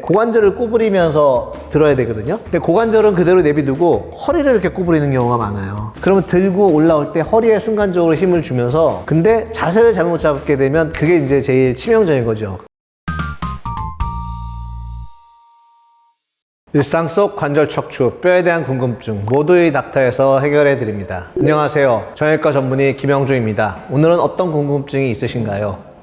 고관절을 구부리면서 들어야 되거든요. 근데 고관절은 그대로 내비두고 허리를 이렇게 구부리는 경우가 많아요. 그러면 들고 올라올 때 허리에 순간적으로 힘을 주면서, 근데 자세를 잘못 잡게 되면 그게 이제 제일 치명적인 거죠. 일상 속 관절 척추, 뼈에 대한 궁금증 모두의 닥터에서 해결해 드립니다. 안녕하세요. 정형외과 전문의 김영주입니다. 오늘은 어떤 궁금증이 있으신가요?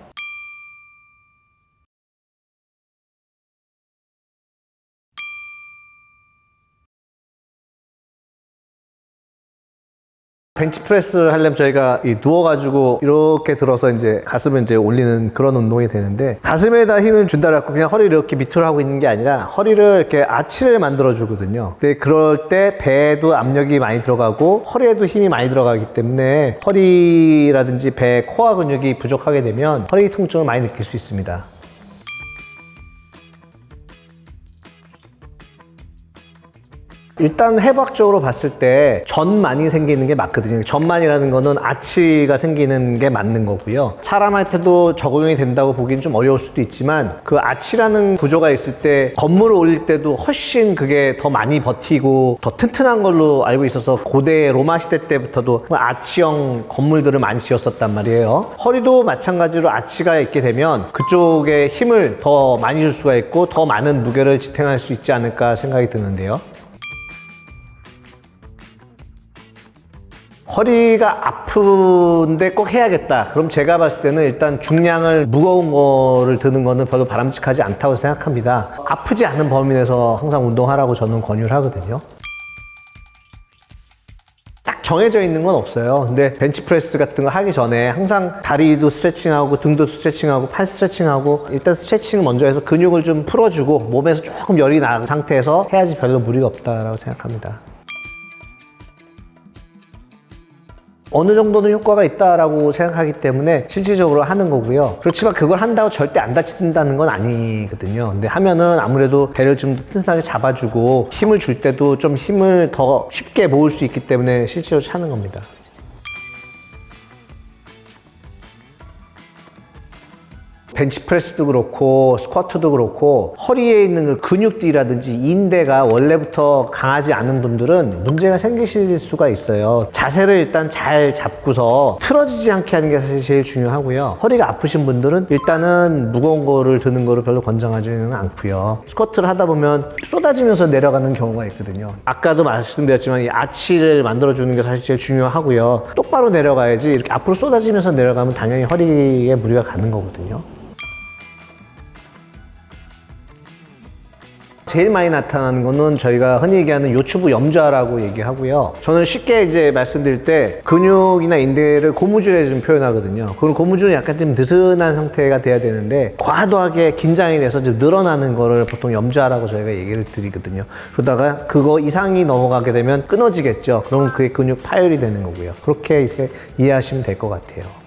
벤치프레스 하려면 저희가 누워가지고 이렇게 들어서 이제 가슴을 이제 올리는 그런 운동이 되는데, 가슴에다 힘을 준다 그래갖고 그냥 허리를 이렇게 밑으로 하고 있는 게 아니라 허리를 이렇게 아치를 만들어 주거든요. 근데 그럴 때 배에도 압력이 많이 들어가고 허리에도 힘이 많이 들어가기 때문에 허리라든지 배, 코어 근육이 부족하게 되면 허리 통증을 많이 느낄 수 있습니다. 일단 해부학적으로 봤을 때 전만이 생기는 게 맞거든요. 전만이라는 거는 아치가 생기는 게 맞는 거고요. 사람한테도 적용이 된다고 보기는 좀 어려울 수도 있지만, 그 아치라는 구조가 있을 때 건물을 올릴 때도 훨씬 그게 더 많이 버티고 더 튼튼한 걸로 알고 있어서 고대 로마 시대 때부터도 아치형 건물들을 많이 지었었단 말이에요. 허리도 마찬가지로 아치가 있게 되면 그쪽에 힘을 더 많이 줄 수가 있고 더 많은 무게를 지탱할 수 있지 않을까 생각이 드는데요. 허리가 아픈데 꼭 해야겠다. 그럼 제가 봤을 때는 일단 중량을 무거운 거를 드는 거는 별로 바람직하지 않다고 생각합니다. 아프지 않은 범위 내에서 항상 운동하라고 저는 권유를 하거든요. 딱 정해져 있는 건 없어요. 근데 벤치프레스 같은 거 하기 전에 항상 다리도 스트레칭하고 등도 스트레칭하고 팔 스트레칭하고, 일단 스트레칭을 먼저 해서 근육을 좀 풀어주고 몸에서 조금 열이 나은 상태에서 해야지 별로 무리가 없다라고 생각합니다. 어느 정도는 효과가 있다라고 생각하기 때문에 실질적으로 하는 거고요. 그렇지만 그걸 한다고 절대 안 다친다는 건 아니거든요. 근데 하면은 아무래도 배를 좀 튼튼하게 잡아주고 힘을 줄 때도 좀 힘을 더 쉽게 모을 수 있기 때문에 실제로 차는 겁니다. 벤치프레스도 그렇고 스쿼트도 그렇고 허리에 있는 그 근육들이라든지 인대가 원래부터 강하지 않은 분들은 문제가 생기실 수가 있어요. 자세를 일단 잘 잡고서 틀어지지 않게 하는 게 사실 제일 중요하고요. 허리가 아프신 분들은 일단은 무거운 거를 드는 거를 별로 권장하지는 않고요. 스쿼트를 하다 보면 쏟아지면서 내려가는 경우가 있거든요. 아까도 말씀드렸지만 이 아치를 만들어주는 게 사실 제일 중요하고요. 똑바로 내려가야지 이렇게 앞으로 쏟아지면서 내려가면 당연히 허리에 무리가 가는 거거든요. 제일 많이 나타나는 거는 저희가 흔히 얘기하는 요추부 염좌라고 얘기하고요. 저는 쉽게 이제 말씀드릴 때 근육이나 인대를 고무줄에 좀 표현하거든요. 그럼 고무줄은 약간 좀 느슨한 상태가 돼야 되는데 과도하게 긴장이 돼서 좀 늘어나는 거를 보통 염좌라고 저희가 얘기를 드리거든요. 그러다가 그거 이상이 넘어가게 되면 끊어지겠죠. 그럼 그게 근육 파열이 되는 거고요. 그렇게 이제 이해하시면 될 것 같아요.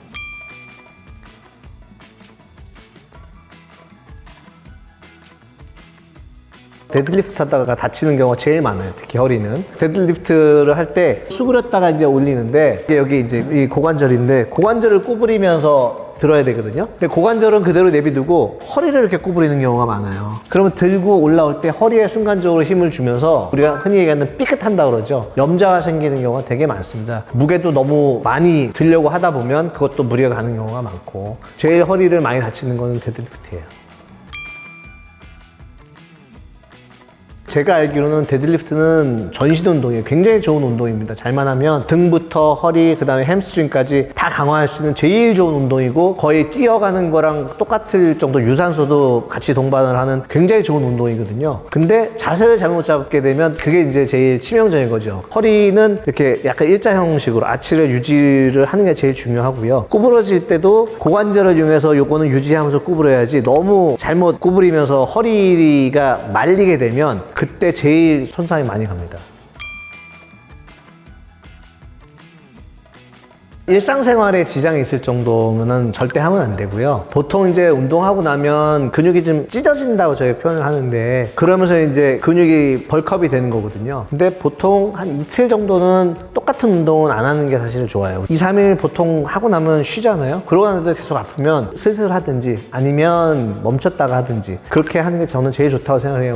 데드리프트 하다가 다치는 경우가 제일 많아요. 특히 허리는. 데드리프트를 할 때 수그렸다가 이제 올리는데, 여기 이제 이 고관절인데 고관절을 구부리면서 들어야 되거든요. 근데 고관절은 그대로 내비두고 허리를 이렇게 구부리는 경우가 많아요. 그러면 들고 올라올 때 허리에 순간적으로 힘을 주면서 우리가 흔히 얘기하는 삐끗한다 그러죠. 염좌가 생기는 경우가 되게 많습니다. 무게도 너무 많이 들려고 하다 보면 그것도 무리가 가는 경우가 많고, 제일 허리를 많이 다치는 거는 데드리프트예요. 제가 알기로는 데드리프트는 전신 운동이에요. 굉장히 좋은 운동입니다. 잘만 하면 등부터 허리, 그 다음에 햄스트링까지 다 강화할 수 있는 제일 좋은 운동이고, 거의 뛰어가는 거랑 똑같을 정도 유산소도 같이 동반을 하는 굉장히 좋은 운동이거든요. 근데 자세를 잘못 잡게 되면 그게 이제 제일 치명적인 거죠. 허리는 이렇게 약간 일자 형식으로 아치를 유지를 하는 게 제일 중요하고요. 구부러질 때도 고관절을 이용해서 요거는 유지하면서 구부려야지, 너무 잘못 구부리면서 허리가 말리게 되면 그때 제일 손상이 많이 갑니다. 일상생활에 지장이 있을 정도면은 절대 하면 안 되고요. 보통 이제 운동하고 나면 근육이 좀 찢어진다고 저희 표현을 하는데, 그러면서 이제 근육이 벌크업이 되는 거거든요. 근데 보통 한 이틀 정도는 똑같은 운동은 안 하는 게 사실 좋아요. 2, 3일 보통 하고 나면 쉬잖아요. 그러고 나서 계속 아프면 슬슬 하든지 아니면 멈췄다가 하든지 그렇게 하는 게 저는 제일 좋다고 생각해요.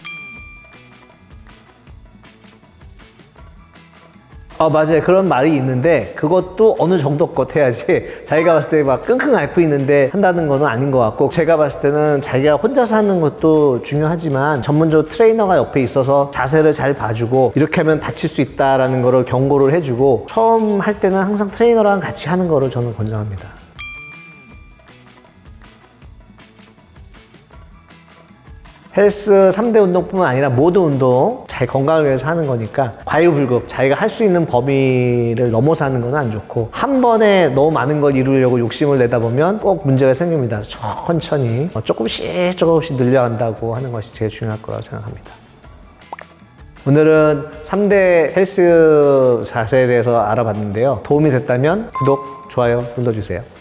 맞아요. 그런 말이 있는데 그것도 어느 정도껏 해야지 자기가 봤을 때 막 끙끙 앓고 있는데 한다는 거는 아닌 것 같고, 제가 봤을 때는 자기가 혼자서 하는 것도 중요하지만 전문적으로 트레이너가 옆에 있어서 자세를 잘 봐주고 이렇게 하면 다칠 수 있다라는 거를 경고를 해주고, 처음 할 때는 항상 트레이너랑 같이 하는 거를 저는 권장합니다. 헬스 3대 운동뿐만 아니라 모든 운동 자기 건강을 위해서 하는 거니까 과유불급, 자기가 할 수 있는 범위를 넘어서 하는 건 안 좋고, 한 번에 너무 많은 걸 이루려고 욕심을 내다 보면 꼭 문제가 생깁니다. 천천히 조금씩 늘려간다고 하는 것이 제일 중요할 거라고 생각합니다. 오늘은 3대 헬스 자세에 대해서 알아봤는데요. 도움이 됐다면 구독, 좋아요 눌러주세요.